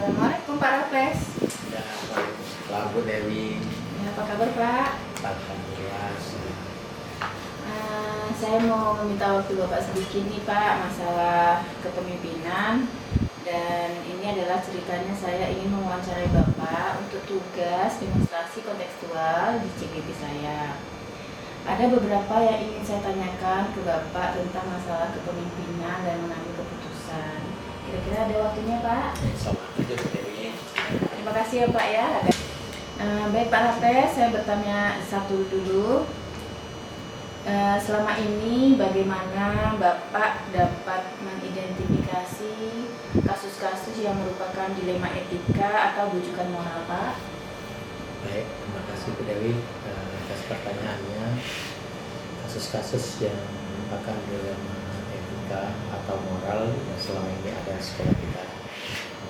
Assalamualaikum Pak Raffles. Ya, Pak Bu Dewi, Ya, apa kabar Pak? alhamdulillah. Saya mau meminta waktu Bapak sedikit nih Pak, masalah kepemimpinan. Dan ini adalah ceritanya, saya ingin mewawancarai Bapak untuk tugas demonstrasi kontekstual di CGP saya. Ada beberapa yang ingin saya tanyakan ke Bapak tentang masalah kepemimpinan dan mengambil keputusan. Kira-kira ada waktunya Pak? Sama aja Bu Dewi. Terima kasih ya Pak ya. Baik Pak Raffles, saya bertanya satu dulu. Selama ini bagaimana Bapak dapat mengidentifikasi kasus-kasus yang merupakan dilema etika atau bujukan moral Pak? Baik, terima kasih Bu Dewi atas pertanyaannya. Kasus-kasus yang merupakan dilema etika atau moral yang selama ini ada di sekolah kita.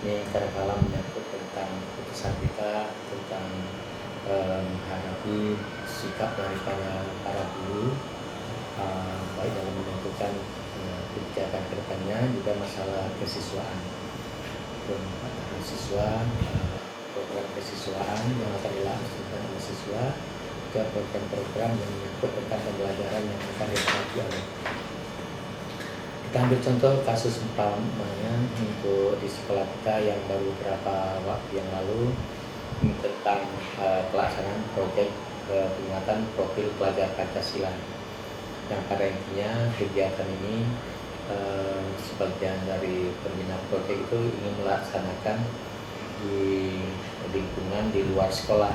Ini kadang-kala menyangkut tentang keputusan kita tentang menghadapi sikap daripada para guru, baik dalam menentukan kebijakan ke depannya, juga masalah kesiswaan. Untuk siswa, program kesiswaan yang akan dilaksanakan oleh siswa, juga program-program yang menyangkut tentang pembelajaran yang akan dihadapi oleh. Kita ambil contoh kasus umpamanya untuk di sekolah kita yang baru beberapa waktu yang lalu tentang pelaksanaan proyek penguatan profil pelajar Pancasila, yang pada intinya kegiatan ini sebagian dari pembina proyek itu ingin melaksanakan di lingkungan di luar sekolah.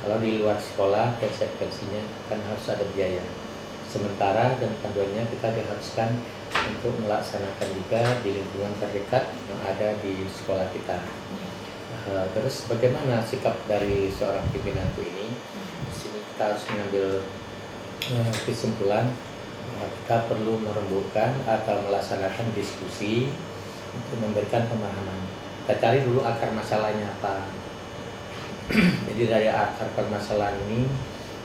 Kalau di luar sekolah konsekuensinya kan harus ada biaya, sementara dan panduannya kita diharuskan untuk melaksanakan juga di lingkungan terdekat yang ada di sekolah kita. Terus bagaimana sikap dari seorang pimpinan ini? Di sini kita harus mengambil kesimpulan bahwa kita perlu merembukkan atau melaksanakan diskusi untuk memberikan pemahaman. Kita cari dulu akar masalahnya apa. Jadi dari akar permasalahan ini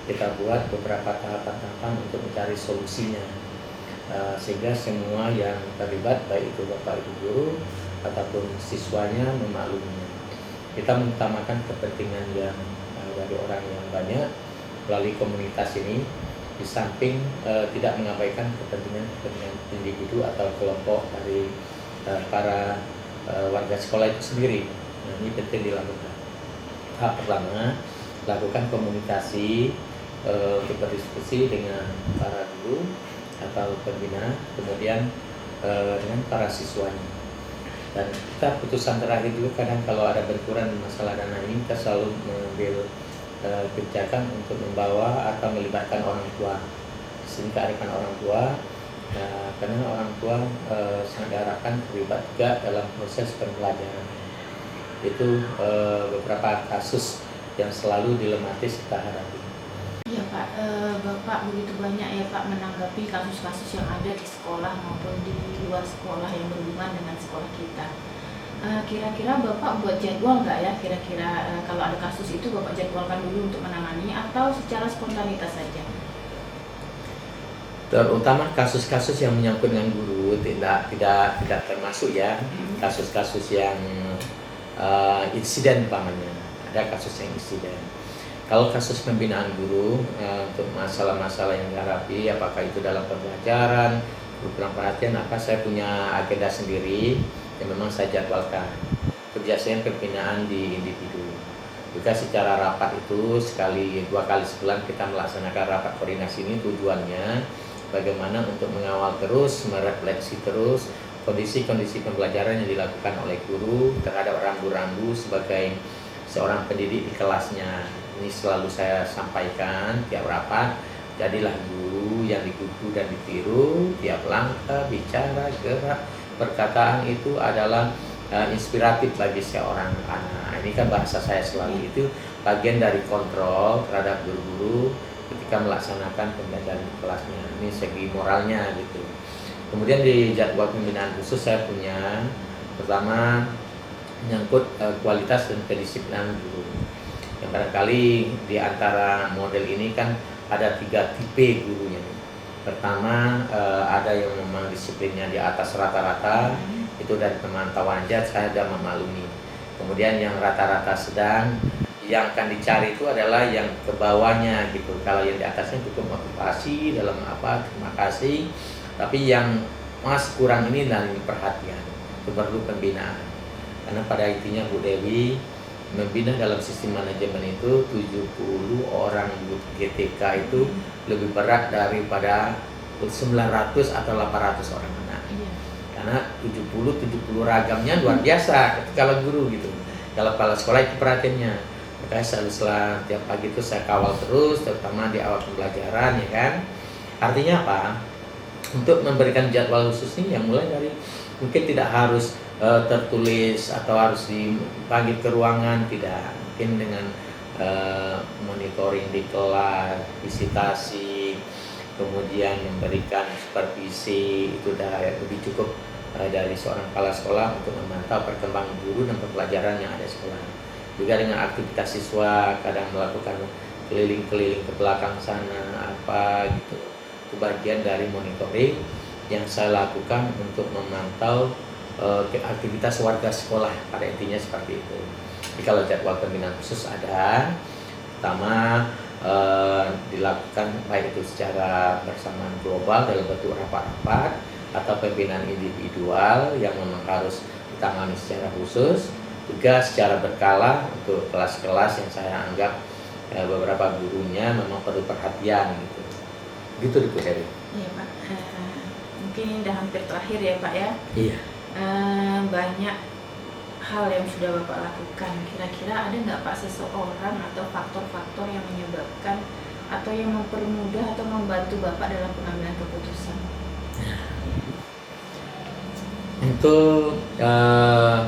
kita buat beberapa tahapan-tahapan untuk mencari solusinya, sehingga semua yang terlibat, baik itu Bapak Ibu guru ataupun siswanya, memahaminya. Kita mengutamakan kepentingan yang dari orang yang banyak melalui komunitas ini, di samping tidak mengabaikan kepentingan individu atau kelompok dari para warga sekolah itu sendiri. Nah, ini penting dilakukan. Tahap pertama, lakukan komunikasi untuk berdiskusi dengan para guru atau pembina, kemudian dengan para siswanya. Dan kita putusan terakhir dulu, kadang kalau ada benturan masalah dana ini, kita selalu mengambil kebijakan untuk membawa atau melibatkan orang tua. Di sini kearifan orang tua, karena orang tua sangat diharapkan terlibat juga dalam proses pembelajaran. Itu beberapa kasus yang selalu dilematis kita hadapi. Iya Pak, Bapak begitu banyak ya Pak menanggapi kasus-kasus yang ada di sekolah maupun di luar sekolah yang berhubungan dengan sekolah kita. Kira-kira Bapak buat jadwal nggak ya, kira-kira kalau ada kasus itu Bapak jadwalkan dulu untuk menangani atau secara spontanitas saja? Terutama kasus-kasus yang menyangkut dengan guru tidak termasuk ya kasus-kasus yang insiden umpamanya. Ada kasus yang insiden. Kalau kasus pembinaan guru untuk masalah-masalah yang dihadapi, apakah itu dalam pembelajaran, program perhatian, saya punya agenda sendiri yang memang saya jadwalkan. Kebiasaan pembinaan di individu. Juga secara rapat itu dua kali sebulan kita melaksanakan rapat koordinasi. Ini tujuannya bagaimana untuk mengawal terus, merefleksi terus kondisi-kondisi pembelajaran yang dilakukan oleh guru terhadap rambu-rambu sebagai seorang pendidik di kelasnya. Ini selalu saya sampaikan tiap rapat, jadilah guru yang digugu dan ditiru, tiap langkah, bicara, gerak, perkataan itu adalah inspiratif bagi seorang anak. Ini kan bahasa saya selalu, itu bagian dari kontrol terhadap guru-guru ketika melaksanakan pembelajaran di kelasnya. Ini segi moralnya gitu. Kemudian di jadwal pembinaan khusus saya punya, pertama menyangkut kualitas dan kedisiplinan guru. Yang barangkali di antara model ini kan ada 3 tipe gurunya. Pertama, ada yang memang disiplinnya di atas rata-rata, itu dari pemantauan aja saya sudah memaklumi. kemudian yang rata-rata sedang, yang akan dicari itu adalah yang ke bawahnya gitu. Kalau yang di atasnya cukup motivasi dalam apa, terima kasih, tapi yang mas kurang ini dan perhatian, itu perlu pembinaan. Karena pada intinya Bu Dewi membina dalam sistem manajemen itu 70 orang GTK itu lebih berat daripada 900 atau 800 orang anak. Karena 70 ragamnya luar biasa kalau guru gitu. Kalau kepala sekolah itu perhatiannya. Makanya setelah tiap pagi itu saya kawal terus, terutama di awal pembelajaran ya kan. Artinya apa? Untuk memberikan jadwal khusus ini yang mulai dari mungkin tidak harus tertulis atau harus dipanggil ke ruangan, tidak, mungkin dengan monitoring di kelas, visitasi, kemudian memberikan supervisi, itu sudah lebih cukup dari seorang kepala sekolah untuk memantau perkembangan guru dan pembelajaran yang ada di sekolah. Juga dengan aktivitas siswa, kadang melakukan keliling-keliling ke belakang sana apa gitu, itu bagian dari monitoring yang saya lakukan untuk memantau aktivitas warga sekolah, pada intinya seperti itu. Jadi kalau jadwal pembinaan khusus ada, pertama dilakukan baik itu secara bersamaan global dalam bentuk rapat-rapat atau pembinaan individual yang memang harus ditangani secara khusus, juga secara berkala untuk kelas-kelas yang saya anggap beberapa gurunya memang perlu perhatian gitu. Gitu Bu Dewi. Iya Pak. Mungkin ini udah hampir terakhir ya Pak ya. Iya. Banyak hal yang sudah Bapak lakukan. Kira-kira ada nggak Pak seseorang atau faktor-faktor yang menyebabkan atau yang mempermudah atau membantu Bapak dalam pengambilan keputusan? Untuk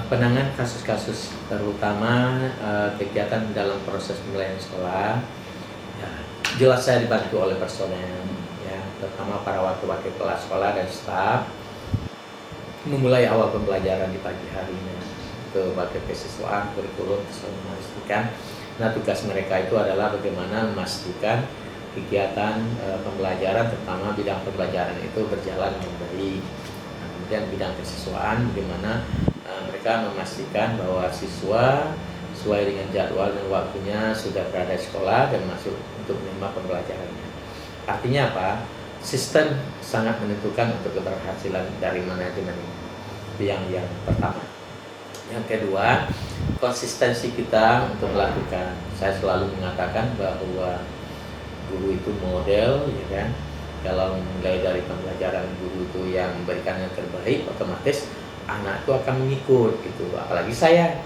penanganan kasus-kasus terutama kegiatan dalam proses pembelajaran sekolah, ya, jelas saya dibantu oleh personel, ya, terutama para wakil-wakil kelas sekolah dan staf. Memulai awal pembelajaran di pagi harinya ke bagian kesiswaan, kurikulum, selalu memastikan. Nah, tugas mereka itu adalah bagaimana memastikan kegiatan pembelajaran, terutama bidang pembelajaran itu berjalan dengan baik. Nah, kemudian bidang kesiswaan, bagaimana mereka memastikan bahwa siswa sesuai dengan jadwal dan waktunya sudah berada di sekolah dan masuk untuk menerima pembelajarannya. Artinya apa? Sistem sangat menentukan untuk keberhasilan dari manajemen ini. Itu yang pertama. Yang kedua, konsistensi kita untuk melakukan. Saya selalu mengatakan bahwa guru itu model, ya kan. Kalau mulai dari pembelajaran guru itu yang memberikan yang terbaik, otomatis anak itu akan mengikut gitu. Apalagi saya,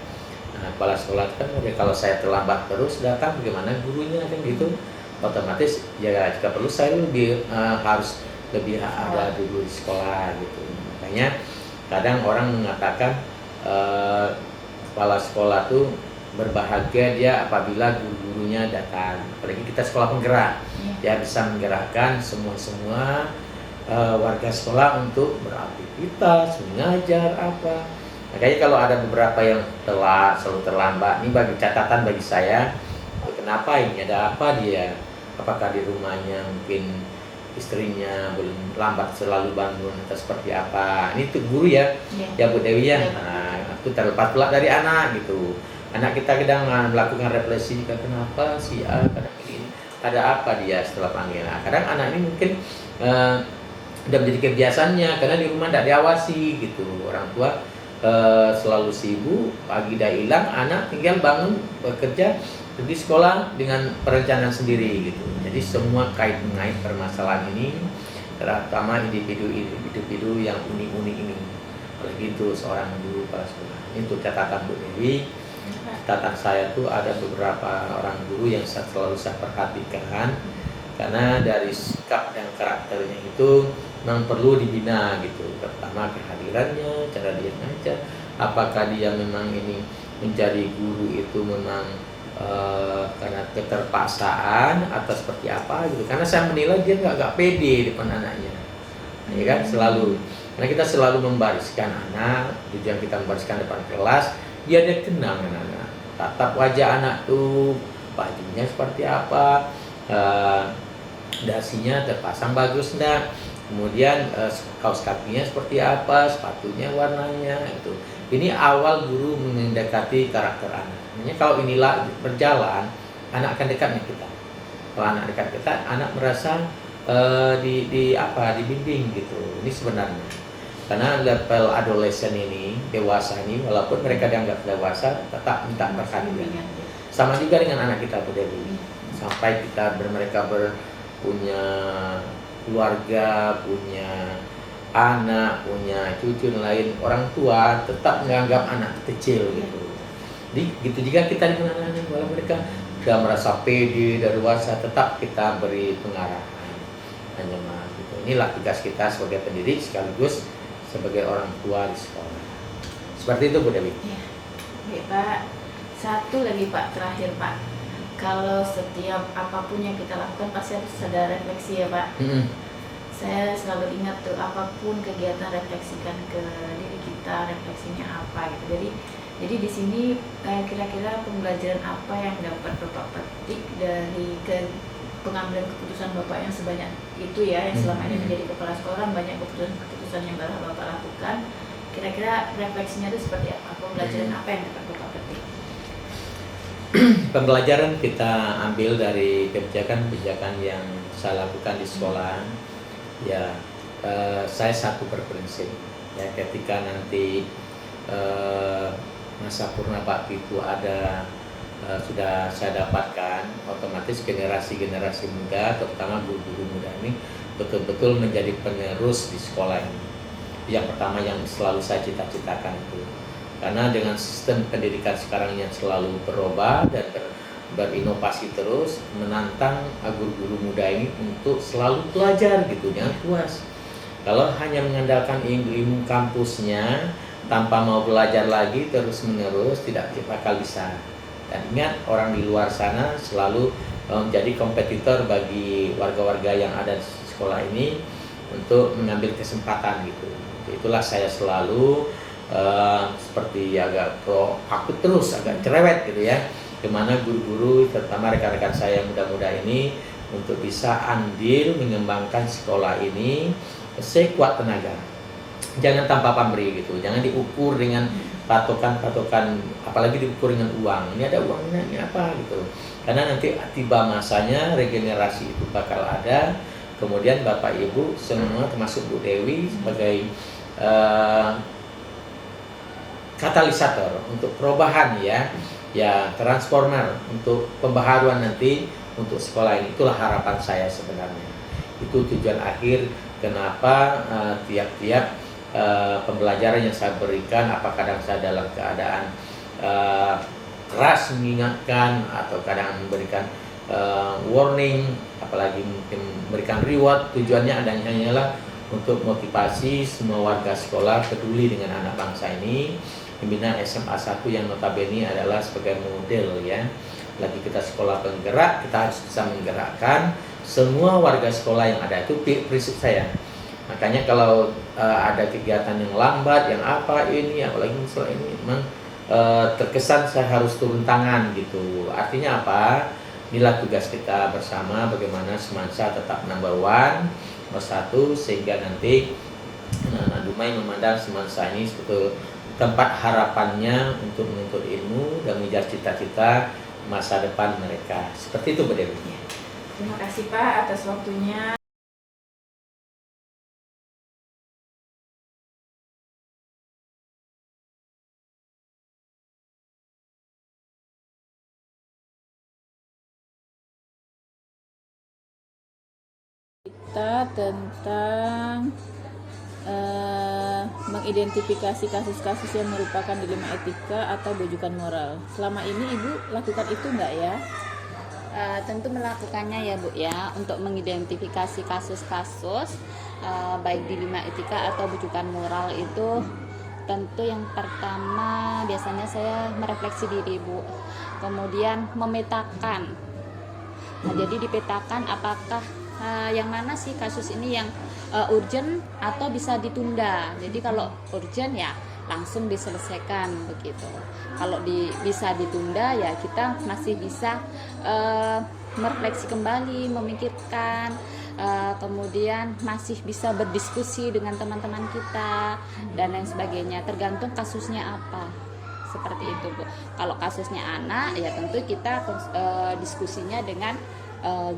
kepala sekolah kan, kalau saya terlambat terus datang, bagaimana gurunya kan gitu. Otomatis ya jika perlu saya lebih harus lebih ada dulu di sekolah gitu. Makanya kadang orang mengatakan kepala sekolah tuh berbahagia dia apabila guru-gurunya datang. Apalagi kita sekolah penggerak, ya bisa menggerakkan semua warga sekolah untuk beraktivitas, mengajar apa. Makanya kalau ada beberapa yang telat, selalu terlambat, ini bagi catatan bagi saya. Kenapa ini? Ada apa dia? Apakah di rumahnya mungkin istrinya belum lambat selalu bangun atau seperti apa? Ini tuh guru ya, ya Bu Dewi ya. Nah, itu terlepas pula dari anak gitu. Anak kita kadang melakukan refleksi, kenapa si A kadang ini, ada apa dia setelah panggil. Nah, kadang anak ini mungkin udah menjadi kebiasaannya karena di rumah tidak diawasi gitu. Orang tua selalu sibuk, pagi dah hilang, anak tinggal bangun bekerja di sekolah dengan perencanaan sendiri gitu. Jadi semua kait-mengait permasalahan ini, terutama individu yang unik-unik ini. Apalagi itu seorang guru kepala sekolah. Ini untuk catatan Bu Dewi. Catatan saya tuh ada beberapa orang guru yang selalu saya perhatikan karena dari sikap dan karakternya itu memang perlu dibina gitu. Pertama kehadirannya, cara dia ngajar, apakah dia memang ini menjadi guru itu memang karena keterpaksaan atau seperti apa gitu. Karena saya menilai dia nggak pede depan anaknya, ya kan, selalu. Karena kita selalu membariskan anak, tujuan kita membariskan depan kelas, dia kenal dengan anak, tatap wajah anak tuh, bajunya seperti apa, dasinya terpasang bagus enggak, kemudian kaos kakinya seperti apa, sepatunya warnanya itu. Ini awal guru mendekati karakter anak. Makanya kalau inilah berjalan, anak akan dekatnya kita. Kalau anak dekat kita, anak merasa dibimbing gitu. Ini sebenarnya. Karena level adolescent ini, dewasa ini, walaupun mereka dianggap dewasa, tetap minta perhatian. Sama juga dengan anak kita Bu Dewi. Sampai mereka punya keluarga, punya anak, punya cucu dan lain, orang tua tetap menganggap anak kecil gitu. Jadi gitu juga kita dengan anak-anak, walau mereka sudah merasa pede dan dewasa, tetap kita beri pengarahan. Hanya gitu. Inilah tugas kita sebagai pendidik sekaligus sebagai orang tua di sekolah. Seperti itu Bu Dewi. Ya. Oke Pak, satu lagi Pak, terakhir Pak. Kalau setiap apapun yang kita lakukan pasti harus ada refleksi ya Pak. Saya selalu ingat tuh, apapun kegiatan refleksikan ke diri kita, refleksinya apa gitu. Jadi di sini kira-kira pembelajaran apa yang dapat Bapak petik dari pengambilan keputusan Bapak yang sebanyak itu ya, yang selama ini menjadi kepala sekolah, banyak keputusan yang Bapak lakukan. Kira-kira refleksinya itu seperti apa? Pembelajaran apa yang dapat Bapak petik? Pembelajaran kita ambil dari kebijakan-kebijakan yang saya lakukan di sekolah. Ya, saya satu berprinsip ya, ketika nanti masa purna bakti itu sudah saya dapatkan, otomatis generasi muda, terutama guru-guru muda ini betul-betul menjadi penerus di sekolah ini. Yang pertama yang selalu saya cita-citakan itu, karena dengan sistem pendidikan sekarang yang selalu berubah dan berinovasi terus, menantang guru-guru muda ini untuk selalu belajar gitu, jangan puas. Kalau hanya mengandalkan ilmu kampusnya tanpa mau belajar lagi terus menerus, tidak bakal bisa. Dan ingat, orang di luar sana selalu menjadi kompetitor bagi warga-warga yang ada di sekolah ini untuk mengambil kesempatan gitu. Itulah saya selalu seperti agak aku terus agak cerewet gitu ya, dimana guru-guru terutama rekan-rekan saya yang muda-muda ini untuk bisa andil mengembangkan sekolah ini sekuat tenaga. Jangan tanpa pamrih gitu, jangan diukur dengan patokan-patokan, apalagi diukur dengan uang. Ini ada uangnya, ini apa gitu. Karena nanti tiba masanya regenerasi itu bakal ada. Kemudian Bapak Ibu semua termasuk Bu Dewi sebagai katalisator untuk perubahan ya transformer untuk pembaharuan nanti untuk sekolah ini. Itulah harapan saya sebenarnya. Itu tujuan akhir kenapa tiap-tiap pembelajaran yang saya berikan, apa kadang saya dalam keadaan keras mengingatkan atau kadang memberikan warning, apalagi mungkin memberikan reward, tujuannya hanyalah untuk motivasi semua warga sekolah peduli dengan anak bangsa ini. Pembinaan SMA 1 yang notabene adalah sebagai model ya. Lagi kita sekolah penggerak, kita harus bisa menggerakkan semua warga sekolah yang ada. Itu prinsip saya. Makanya kalau ada kegiatan yang lambat, yang apa ini, apalagi misalnya ini memang terkesan saya harus turun tangan gitu. Artinya apa? Inilah tugas kita bersama, bagaimana Semansa tetap number one, nomor satu, sehingga nanti anak-anak Dumai memandang Semansa ini sebagai tempat harapannya untuk menuntut ilmu dan mengejar cita-cita masa depan mereka. Seperti itu Bu Dewi. Terima kasih Pak atas waktunya. Kita tentang mengidentifikasi kasus-kasus yang merupakan dilema etika atau bujukan moral. Selama ini Ibu lakukan itu enggak ya? Tentu melakukannya ya Bu ya, untuk mengidentifikasi kasus-kasus baik dilema etika atau bujukan moral itu. Tentu yang pertama biasanya saya merefleksi diri Bu, kemudian memetakan. Nah, jadi dipetakan apakah yang mana sih kasus ini yang urgent atau bisa ditunda. Jadi kalau urgent ya langsung diselesaikan begitu. Kalau bisa ditunda ya kita masih bisa merefleksi kembali, memikirkan kemudian masih bisa berdiskusi dengan teman-teman kita dan lain sebagainya, tergantung kasusnya apa. Seperti itu, Bu. Kalau kasusnya anak ya tentu kita diskusinya dengan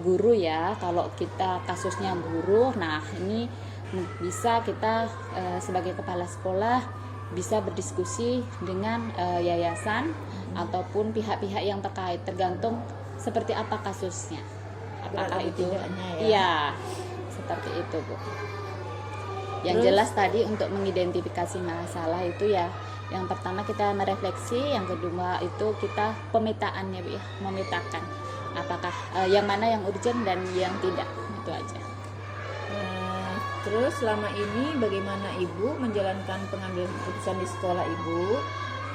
guru ya. Kalau kita kasusnya guru, nah ini bisa kita sebagai kepala sekolah bisa berdiskusi dengan yayasan ataupun pihak-pihak yang terkait, tergantung seperti apa kasusnya. Apakah itu tidaknya ya? Iya, seperti itu, Bu. Yang jelas tadi untuk mengidentifikasi masalah itu ya, yang pertama kita merefleksi, yang kedua itu kita pemetaan ya, Bu ya, memetakan apakah yang mana yang urgent dan yang tidak, itu aja. Terus selama ini bagaimana Ibu menjalankan pengambilan keputusan di sekolah Ibu,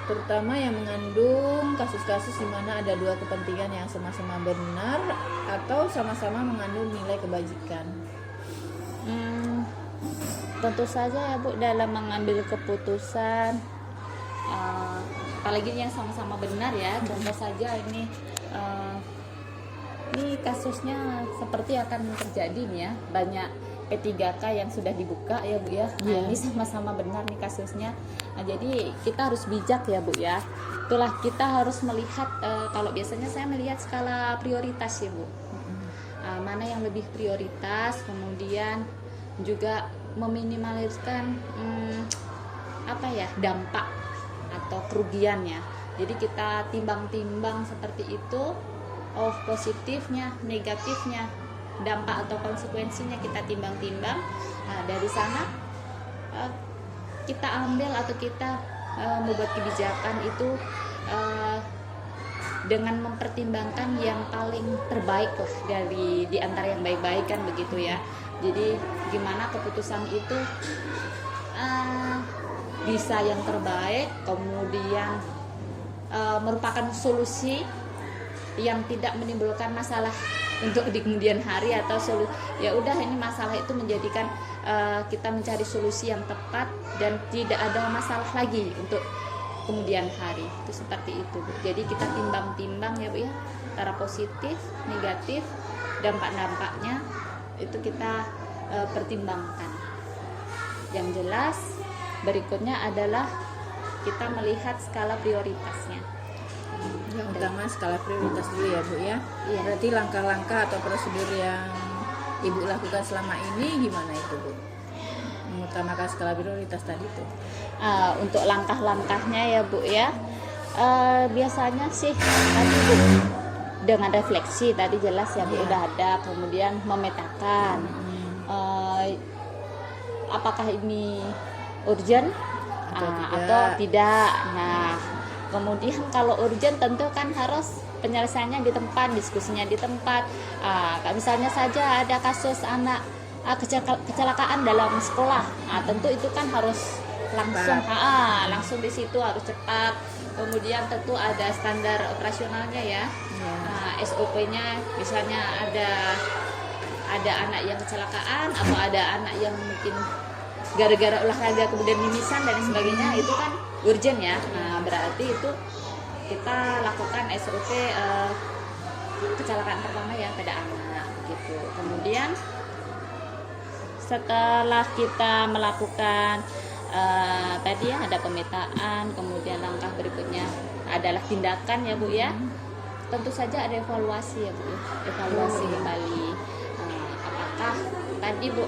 terutama yang mengandung kasus-kasus di mana ada dua kepentingan yang sama-sama benar atau sama-sama mengandung nilai kebajikan? Tentu saja ya, Bu, dalam mengambil keputusan apalagi yang sama-sama benar ya. Contoh saja ini kasusnya seperti akan terjadi nih ya, banyak P3K yang sudah dibuka ya, Bu ya. Nah, ini sama-sama benar nih kasusnya. Nah, jadi kita harus bijak ya, Bu ya. Itulah kita harus melihat, kalau biasanya saya melihat skala prioritas ya, Bu. Mana yang lebih prioritas, kemudian juga meminimaliskan dampak atau kerugiannya. Jadi kita timbang-timbang seperti itu, positifnya, negatifnya, dampak atau konsekuensinya kita timbang-timbang. Dari sana kita ambil atau kita membuat kebijakan itu dengan mempertimbangkan yang paling terbaik lah di antara yang baik-baik kan begitu ya. Jadi gimana keputusan itu bisa yang terbaik, kemudian merupakan solusi yang tidak menimbulkan masalah untuk di kemudian hari, atau ya udah ini masalah itu menjadikan kita mencari solusi yang tepat dan tidak ada masalah lagi untuk kemudian hari. Itu seperti itu, Bu. Jadi kita timbang-timbang ya, Bu ya, antara positif, negatif, dampak-dampaknya itu kita pertimbangkan. Yang jelas berikutnya adalah kita melihat skala prioritasnya. Yang utama skala prioritas dulu ya, Bu ya. Iya. Berarti langkah-langkah atau prosedur yang Ibu lakukan selama ini gimana itu, Bu? Mengutamakan skala prioritas tadi tuh. Untuk langkah-langkahnya ya, Bu ya, biasanya sih tadi, Bu, dengan refleksi tadi jelas ya, Bu, udah ada, kemudian memetakan apakah ini urgent atau tidak. Nah, kemudian kalau urgent tentu kan harus penyelesaiannya di tempat, diskusinya di tempat. Misalnya saja ada kasus anak kecelakaan dalam sekolah, tentu itu kan harus langsung di situ, harus cepat. Kemudian tentu ada standar operasionalnya ya. SOP-nya misalnya ada anak yang kecelakaan atau ada anak yang mungkin gara-gara olahraga kemudian mimisan dan sebagainya, itu kan urgent ya. Berarti itu kita lakukan SOP kecelakaan pertama ya pada anak gitu. Kemudian setelah kita melakukan tadi ya ada pemetaan, kemudian langkah berikutnya adalah tindakan ya, Bu ya. Tentu saja ada evaluasi ya, Bu ya. Evaluasi kembali. Apakah tadi, Bu,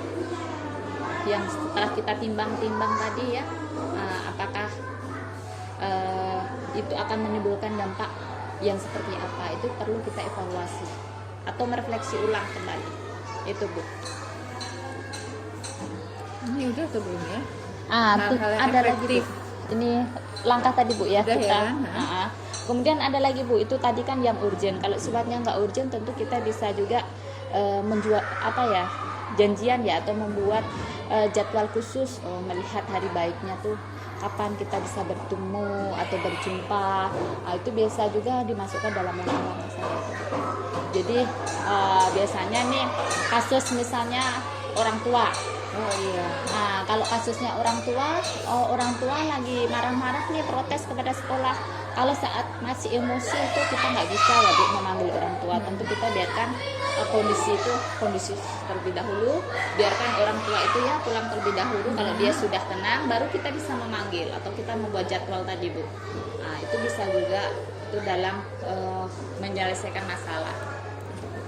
yang setelah kita timbang-timbang tadi ya, apakah itu akan menimbulkan dampak yang seperti apa, itu perlu kita evaluasi atau merefleksi ulang kembali. Itu, Bu. Ini udah atau belum ya? Ada lagi, Bu. Ini langkah tadi, Bu ya. Udah kita ya? Kemudian ada lagi, Bu, itu tadi kan yang urgent. Kalau sifatnya nggak urgent, tentu kita bisa juga menjual janjian ya, atau membuat jadwal khusus, melihat hari baiknya tuh kapan kita bisa bertemu atau berjumpa. Itu biasa juga dimasukkan dalam langkah-langkah saya. Jadi biasanya nih kasus misalnya orang tua. Kalau kasusnya orang tua lagi marah-marah nih, protes kepada sekolah, kalau saat masih emosi itu kita nggak bisa ya Bu memanggil orang tua. Tentu kita biarkan kondisi terlebih dahulu, biarkan orang tua itu ya pulang terlebih dahulu. Kalau dia sudah tenang baru kita bisa memanggil atau kita membuat jadwal tadi Bu. Nah itu bisa juga itu dalam menyelesaikan masalah.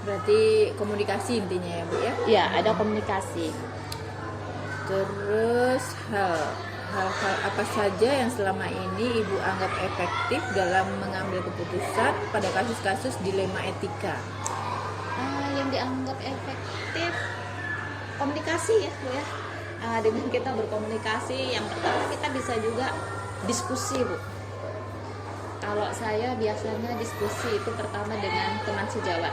Berarti komunikasi intinya ya Bu ya. Ya ada komunikasi. Terus hal-hal apa saja yang selama ini Ibu anggap efektif dalam mengambil keputusan pada kasus-kasus dilema etika? Yang dianggap efektif komunikasi ya Bu ya. Dengan kita berkomunikasi, yang pertama kita bisa juga diskusi Bu. Kalau saya biasanya diskusi itu pertama dengan teman sejawat,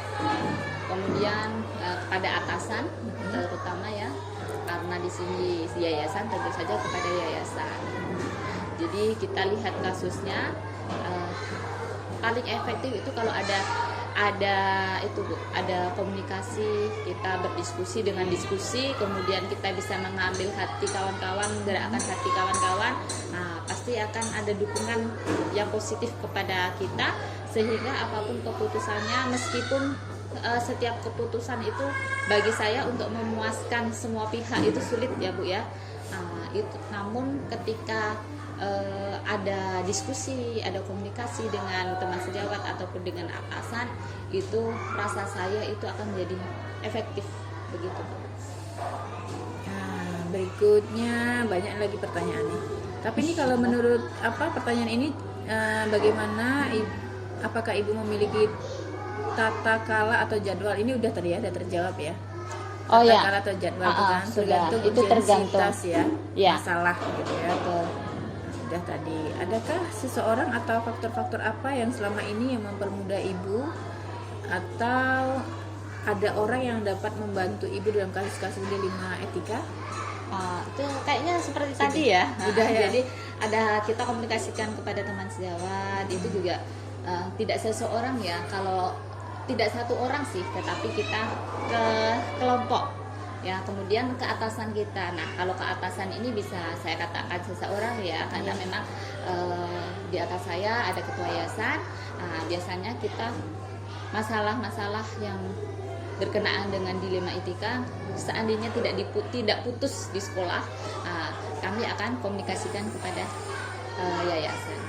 kemudian kepada atasan terutama ya, karena di sini yayasan tentu saja kepada yayasan. Jadi kita lihat kasusnya, paling efektif itu kalau ada itu Bu, ada komunikasi, kita berdiskusi dengan diskusi, kemudian kita bisa mengambil hati kawan-kawan, gerakan hati kawan-kawan. Nah, pasti akan ada dukungan yang positif kepada kita, sehingga apapun keputusannya, meskipun setiap keputusan itu bagi saya untuk memuaskan semua pihak itu sulit ya Bu ya. Namun ketika ada diskusi, ada komunikasi dengan teman sejawat ataupun dengan atasan, itu rasa saya itu akan menjadi efektif begitu. Nah, berikutnya banyak lagi pertanyaannya. Tapi ini kalau menurut pertanyaan ini bagaimana? Apakah Ibu memiliki tata kala atau jadwal? Ini udah tadi ya, udah terjawab ya. Oh tata ya. kala atau jadwal itu kan sudah. tergantung Itu tergantung urgensitas ya. masalah gitu ya. Betul. Udah tadi. Adakah seseorang atau faktor-faktor apa yang selama ini yang mempermudah Ibu, atau ada orang yang dapat membantu Ibu dalam kasus-kasus dilema etika? Itu kayaknya seperti tadi ya. Udah ya. Jadi ada kita komunikasikan kepada teman sejawat, itu juga tidak seseorang ya, kalau tidak satu orang sih, tetapi kita ke kelompok ya, kemudian ke atasan kita. Nah kalau ke atasan ini bisa saya katakan seseorang ya, karena memang di atas saya ada ketua yayasan. Biasanya kita masalah-masalah yang berkenaan dengan dilema etika, seandainya tidak putus di sekolah, kami akan komunikasikan kepada yayasan.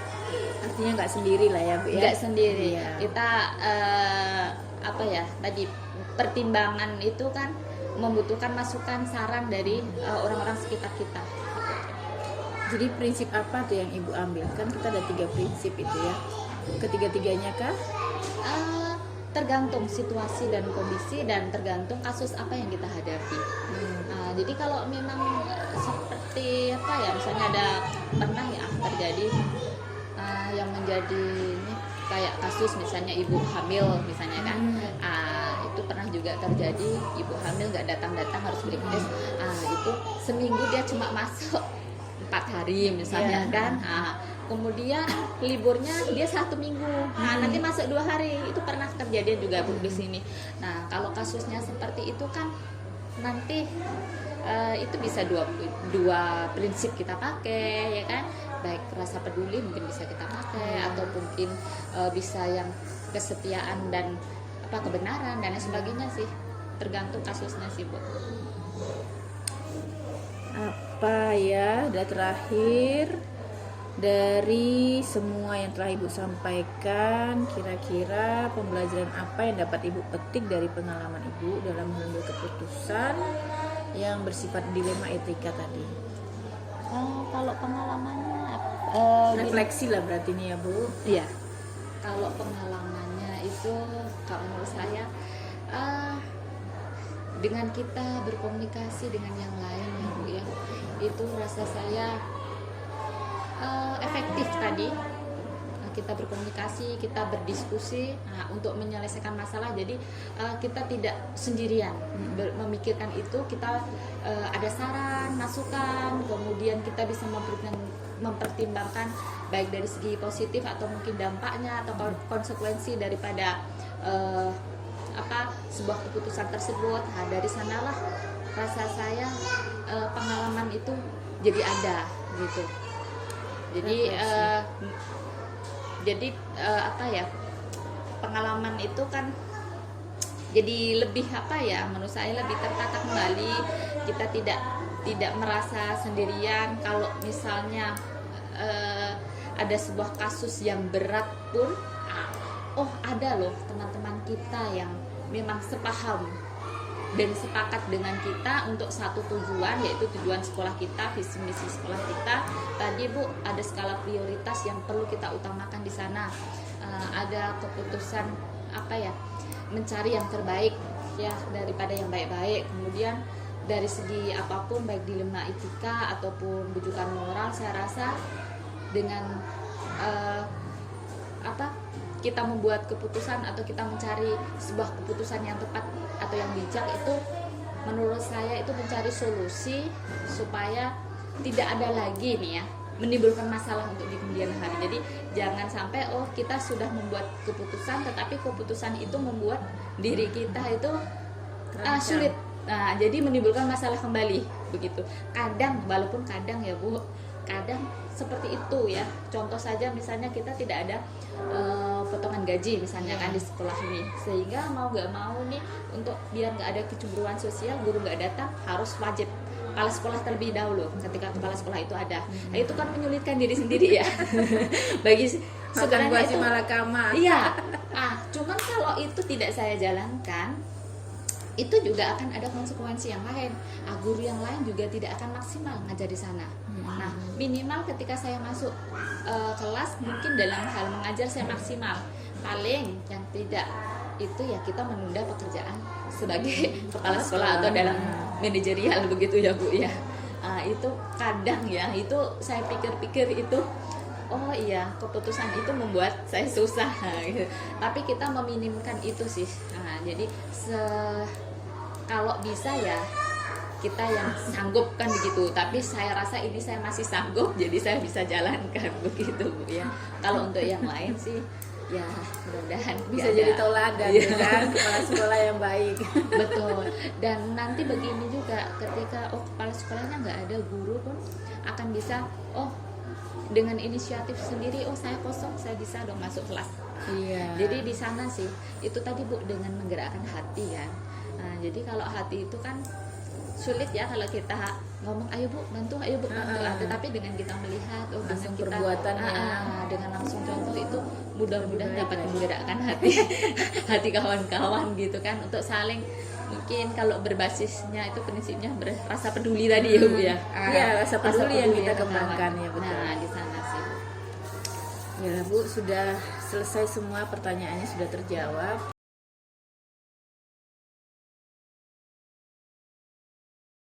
Artinya nggak sendiri lah ya Bu ya. Nggak sendiri. Iya. Kita tadi pertimbangan itu kan membutuhkan masukan, saran dari orang-orang sekitar kita. Jadi prinsip apa tuh yang Ibu ambil? Kan kita ada 3 prinsip itu ya. Ketiga-tiganya kah? Tergantung situasi dan kondisi, dan tergantung kasus apa yang kita hadapi. Jadi kalau memang seperti misalnya ada pernah ya terjadi yang menjadi ini kayak kasus misalnya ibu hamil misalnya kan, itu pernah juga terjadi, ibu hamil nggak datang harus break test, itu seminggu dia cuma masuk 4 hari misalnya kan, kemudian liburnya dia 1 minggu, nanti masuk 2 hari, itu pernah terjadi juga Bu di sini. Nah kalau kasusnya seperti itu kan nanti itu bisa dua prinsip kita pakai ya kan, baik rasa peduli mungkin bisa kita pakai, atau mungkin bisa yang kesetiaan dan kebenaran dan lain sebagainya sih, tergantung kasusnya sih Bu. Apa ya, udah terakhir dari semua yang telah Ibu sampaikan, kira-kira pembelajaran apa yang dapat Ibu petik dari pengalaman Ibu dalam mengambil keputusan yang bersifat dilema etika tadi? Kalau pengalamannya refleksi lah berarti ini ya Bu. Iya. Kalau pengalamannya itu kalau menurut saya dengan kita berkomunikasi dengan yang lain ya Bu ya, itu rasa saya efektif tadi. Kita berkomunikasi, kita berdiskusi untuk menyelesaikan masalah. Jadi kita tidak sendirian memikirkan itu, kita ada saran, masukan, kemudian kita bisa mempertimbangkan baik dari segi positif atau mungkin dampaknya atau konsekuensi daripada sebuah keputusan tersebut. Dari sanalah rasa saya pengalaman itu jadi ada gitu. Jadi Jadi apa ya, pengalaman itu kan jadi lebih apa ya, menurut saya lebih tertata kembali. Kita tidak merasa sendirian. Kalau misalnya ada sebuah kasus yang berat pun, oh ada loh teman-teman kita yang memang sepaham dan sepakat dengan kita untuk satu tujuan, yaitu tujuan sekolah kita, visi misi sekolah kita. Tadi Bu, ada skala prioritas yang perlu kita utamakan di sana. Ada keputusan apa ya, mencari yang terbaik ya daripada yang baik-baik. Kemudian dari segi apapun, baik dilema etika ataupun bujukan moral, saya rasa dengan kita membuat keputusan atau kita mencari sebuah keputusan yang tepat atau yang bijak, itu menurut saya itu mencari solusi supaya tidak ada lagi nih ya menimbulkan masalah untuk di kemudian hari. Jadi jangan sampai kita sudah membuat keputusan tetapi keputusan itu membuat diri kita itu sulit. Nah, jadi menimbulkan masalah kembali begitu. Kadang, walaupun kadang ya Bu, kadang seperti itu ya. Contoh saja misalnya kita tidak ada potongan gaji misalnya kan di sekolah ini, sehingga mau nggak mau nih untuk biar nggak ada kecemburuan sosial, guru nggak datang harus wajib kepala sekolah terlebih dahulu ketika kepala sekolah itu ada. Nah, itu kan menyulitkan diri sendiri ya. Bagi sebenarnya itu malakama. Iya. Cuman kalau itu tidak saya jalankan, itu juga akan ada konsekuensi yang lain. Guru yang lain juga tidak akan maksimal ngajar di sana. Nah, minimal ketika saya masuk kelas, mungkin dalam hal mengajar saya maksimal. Paling yang tidak itu ya kita menunda pekerjaan sebagai kepala sekolah atau dalam manajerial begitu ya Bu ya. Itu kadang ya, itu saya pikir-pikir itu iya, keputusan itu membuat saya susah gitu. Tapi kita meminimkan itu sih. Jadi kalau bisa ya kita yang sanggup kan begitu. Tapi saya rasa ini saya masih sanggup, jadi saya bisa jalankan begitu Bu ya. Kalau untuk yang lain sih ya mudah-mudahan bisa jadi teladan ya kan, kepala sekolah yang baik. Betul. Dan nanti begini juga, ketika kepala sekolahnya nggak ada, guru pun akan bisa dengan inisiatif sendiri, saya kosong, saya bisa dong masuk kelas. Iya. Jadi di sana sih itu tadi Bu, dengan menggerakkan hati kan. Jadi kalau hati itu kan sulit ya kalau kita ngomong ayo Bu bantu, tetapi dengan kita melihat langsung dengan kita perbuatan dengan langsung contoh itu mudah-mudahan dapat menggerakkan hati kawan-kawan gitu kan, untuk saling mungkin kalau berbasisnya itu prinsipnya rasa peduli tadi ya Bu ya. Iya, rasa peduli yang kita kembangkan kawan. ya, betul. Nah, di sana sih. Ya Bu, sudah selesai semua pertanyaannya, sudah terjawab.